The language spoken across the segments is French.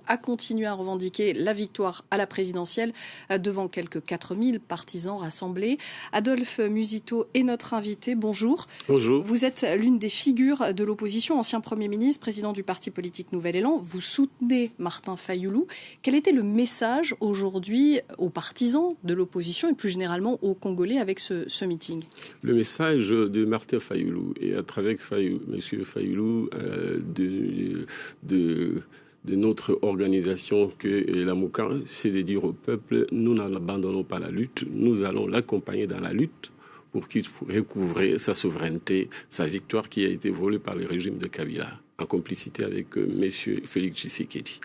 a continué à revendiquer la victoire à la présidentielle devant quelques 4000 partisans rassemblés. Adolphe Musito est notre invité. Bonjour. Bonjour. Vous êtes l'une des figures de l'opposition, ancien Premier ministre, président du parti politique Nouvel Élan. Vous soutenez Martin Fayulu. Quel était le message aujourd'hui aux partisans de l'opposition et plus généralement aux Congolais avec ce meeting? Le message de Martin Fayulu et à travers M. Fayulu de notre organisation que la Mouka, c'est de dire au peuple, nous n'abandonnons pas la lutte, nous allons l'accompagner dans la lutte pour qu'il recouvre sa souveraineté, sa victoire qui a été volée par le régime de Kabila, en complicité avec M. Félix Tshisekedi.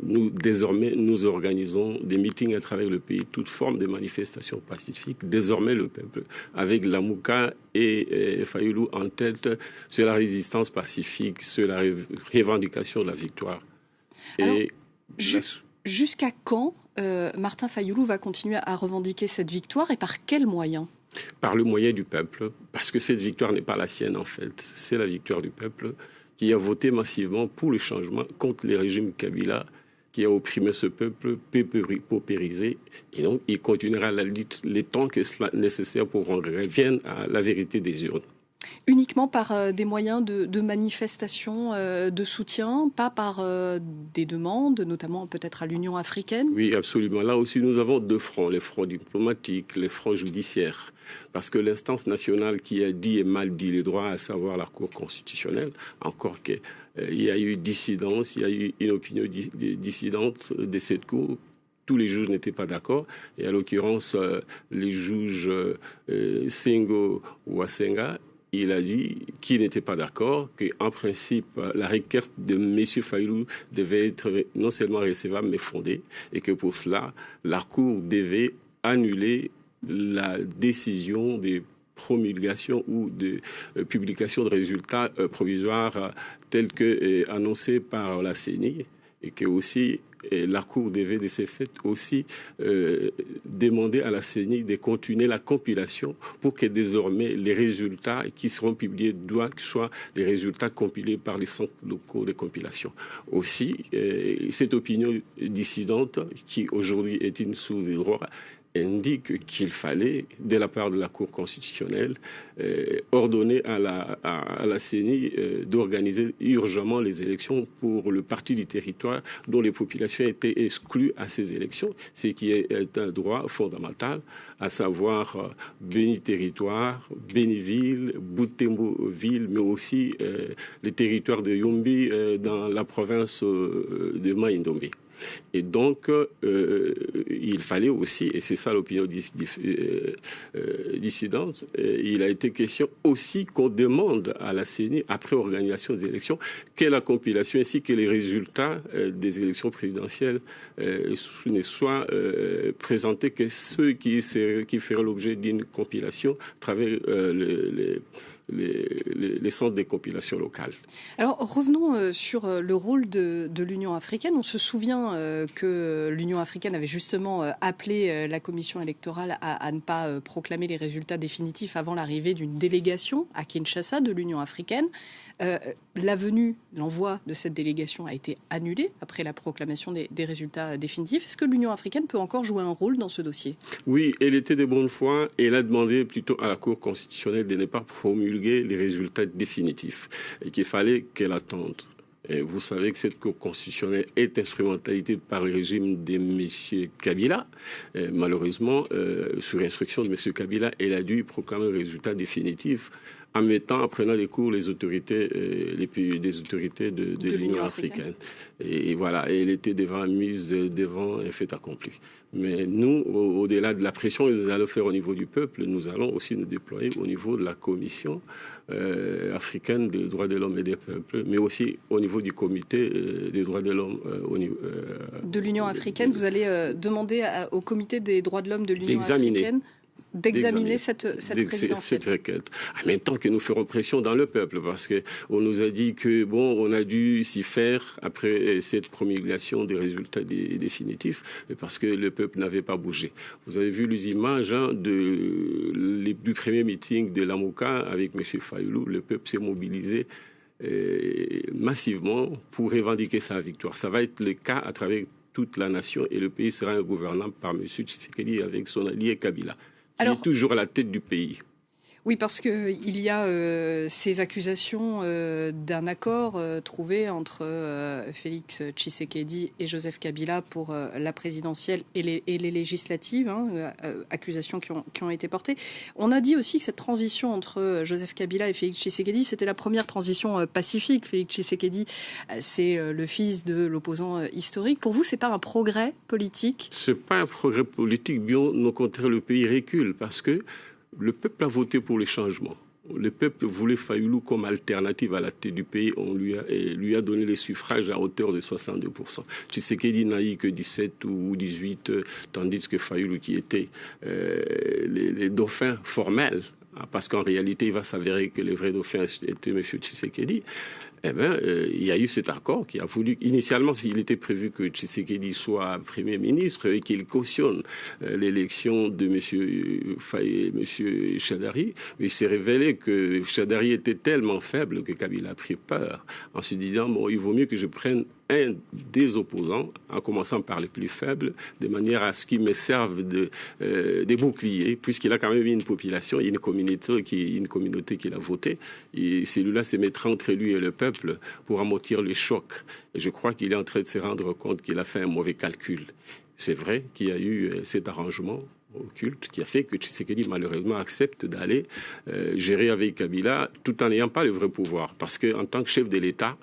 Désormais, nous organisons des meetings à travers le pays, toute forme de manifestation pacifique. Désormais, le peuple, avec la Mouka et Fayulu en tête, sur la résistance pacifique, sur la revendication de la victoire. Alors, jusqu'à quand Martin Fayulu va continuer à revendiquer cette victoire et par quels moyens? Par le moyen du peuple, parce que cette victoire n'est pas la sienne en fait, c'est la victoire du peuple qui a voté massivement pour le changement contre le régime Kabila qui a opprimé ce peuple, paupérisé, et donc il continuera la lutte les temps que cela est nécessaire pour qu'on revienne à la vérité des urnes. Uniquement par des moyens de manifestation, de soutien, pas par des demandes, notamment peut-être à l'Union africaine? Oui, absolument. Là aussi, nous avons deux fronts, les fronts diplomatiques, les fronts judiciaires. Parce que l'instance nationale qui a dit et mal dit les droits, à savoir la Cour constitutionnelle, encore qu'il y a eu dissidence, il y a eu une opinion dissidente de cette Cour. Tous les juges n'étaient pas d'accord. Et à l'occurrence, les juges Sengo ou Asenga, il a dit qu'il n'était pas d'accord, qu'en principe, la requête de M. Fayulu devait être non seulement recevable, mais fondée, et que pour cela, la Cour devait annuler la décision des promulgation ou de publication de résultats provisoires tels que annoncés par la CENI, et que aussi la Cour devait de ces faits aussi demander à la CENI de continuer la compilation pour que désormais les résultats qui seront publiés doivent soient les résultats compilés par les centres locaux de compilation. Aussi, cette opinion dissidente qui aujourd'hui est une source de droit indique qu'il fallait, de la part de la Cour constitutionnelle, ordonner à la CENI d'organiser urgemment les élections pour le parti du territoire dont les populations étaient exclues à ces élections, ce qui est un droit fondamental, à savoir Béni Territoire, Béniville, Butembo-Ville, mais aussi les territoires de Yombi dans la province de Mai-Ndombe. Et donc, il fallait aussi, et c'est ça l'opinion dissidente, il a été question aussi qu'on demande à la CENI, après organisation des élections, que la compilation ainsi que les résultats des élections présidentielles ne soient présentés que ceux qui feraient l'objet d'une compilation à travers les centres de compilation locales. Alors revenons sur le rôle de l'Union africaine. On se souvient que l'Union africaine avait justement appelé la commission électorale à ne pas proclamer les résultats définitifs avant l'arrivée d'une délégation à Kinshasa de l'Union africaine. L'envoi de cette délégation a été annulé après la proclamation des résultats définitifs. Est-ce que l'Union africaine peut encore jouer un rôle dans ce dossier? Oui, elle était de bonne foi et elle a demandé plutôt à la Cour constitutionnelle de ne pas promulguer les résultats définitifs et qu'il fallait qu'elle attende. Et vous savez que cette Cour constitutionnelle est instrumentalisée par le régime de M. Kabila. Et malheureusement, sur instruction de M. Kabila, elle a dû proclamer le résultat définitif en mettant, en prenant les cours, les autorités, des autorités de l'Union africaine. Et voilà, et elle était mise devant un fait accompli. Mais nous, au-delà de la pression que nous allons faire au niveau du peuple, nous allons aussi nous déployer au niveau de la Commission africaine des droits de l'homme et des peuples, mais aussi au niveau du comité des droits de l'homme de l'Union africaine. Vous allez demander au comité des droits de l'homme de l'Union africaine d'examiner cette présidentielle. Cette requête. En même temps que nous ferons pression dans le peuple, parce qu'on nous a dit que, on a dû s'y faire après cette promulgation des résultats définitifs, parce que le peuple n'avait pas bougé. Vous avez vu les images du premier meeting de la Mouka avec M. Fayulu. Le peuple s'est mobilisé massivement pour revendiquer sa victoire. Ça va être le cas à travers toute la nation et le pays sera gouvernable par M. Tshisekedi avec son allié Kabila, qui est toujours à la tête du pays. Oui, parce qu'il y a ces accusations d'un accord trouvé entre Félix Tshisekedi et Joseph Kabila pour la présidentielle et les législatives, accusations qui ont été portées. On a dit aussi que cette transition entre Joseph Kabila et Félix Tshisekedi, c'était la première transition pacifique. Félix Tshisekedi, c'est le fils de l'opposant historique. Pour vous, c'est pas un progrès politique? C'est pas un progrès politique, bien au contraire, le pays recule parce que le peuple a voté pour les changements. Le peuple voulait Fayoulou comme alternative à la tête du pays. On lui a donné les suffrages à hauteur de 62%. Tshisekedi n'a eu que 17 ou 18, tandis que Fayoulou, qui était les dauphins formels, parce qu'en réalité, il va s'avérer que le vrai dauphin était M. Tshisekedi, il y a eu cet accord qui a voulu... Initialement, il était prévu que Tshisekedi soit Premier ministre et qu'il cautionne l'élection de M. Chadari. Mais il s'est révélé que Chadari était tellement faible que Kabila a pris peur en se disant, bon, il vaut mieux que je prenne un des opposants, en commençant par les plus faibles, de manière à ce qu'ils me servent des boucliers, puisqu'il a quand même une population, une communauté qu'il a voté. Et celui-là se mettra entre lui et le peuple pour amortir le choc. Et je crois qu'il est en train de se rendre compte qu'il a fait un mauvais calcul. C'est vrai qu'il y a eu cet arrangement occulte qui a fait que Tshisekedi malheureusement accepte d'aller gérer avec Kabila tout en n'ayant pas le vrai pouvoir. Parce qu'en tant que chef de l'État,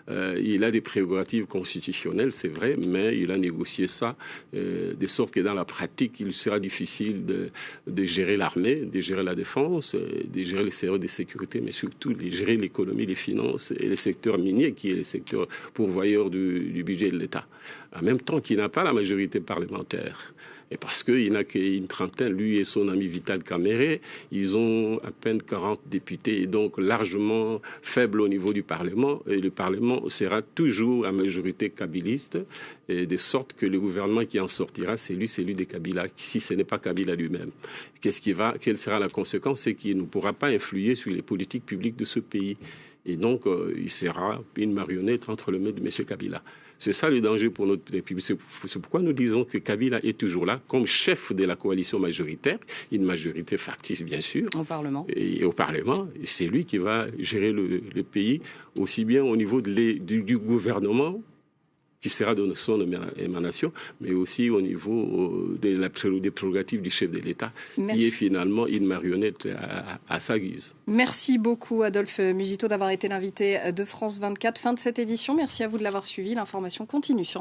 il a des prérogatives constitutionnelles, c'est vrai, mais il a négocié ça de sorte que dans la pratique, il sera difficile de gérer l'armée, de gérer la défense, de gérer les services de sécurité, mais surtout de gérer l'économie, les finances et le secteur minier, qui est le secteur pourvoyeur du budget de l'État. En même temps qu'il n'a pas la majorité parlementaire. Et parce qu'il n'a qu'une trentaine, lui et son ami Vital Kamerhe, ils ont à peine 40 députés, et donc largement faible au niveau du Parlement. Et le Parlement sera toujours à majorité kabiliste, et de sorte que le gouvernement qui en sortira, c'est celui de Kabila, si ce n'est pas Kabila lui-même. Quelle sera la conséquence? C'est qu'il ne pourra pas influer sur les politiques publiques de ce pays. Et donc, il sera une marionnette entre les mains de M. Kabila. C'est ça le danger pour notre République. C'est pourquoi nous disons que Kabila est toujours là, comme chef de la coalition majoritaire, une majorité factice, bien sûr. Au Parlement. Et au Parlement, c'est lui qui va gérer le pays, aussi bien au niveau du gouvernement, qui sera de son émanation, mais aussi au niveau des prérogatives du chef de l'État, qui est finalement une marionnette à sa guise. Merci beaucoup, Adolphe Musito, d'avoir été l'invité de France 24. Fin de cette édition. Merci à vous de l'avoir suivi. L'information continue sur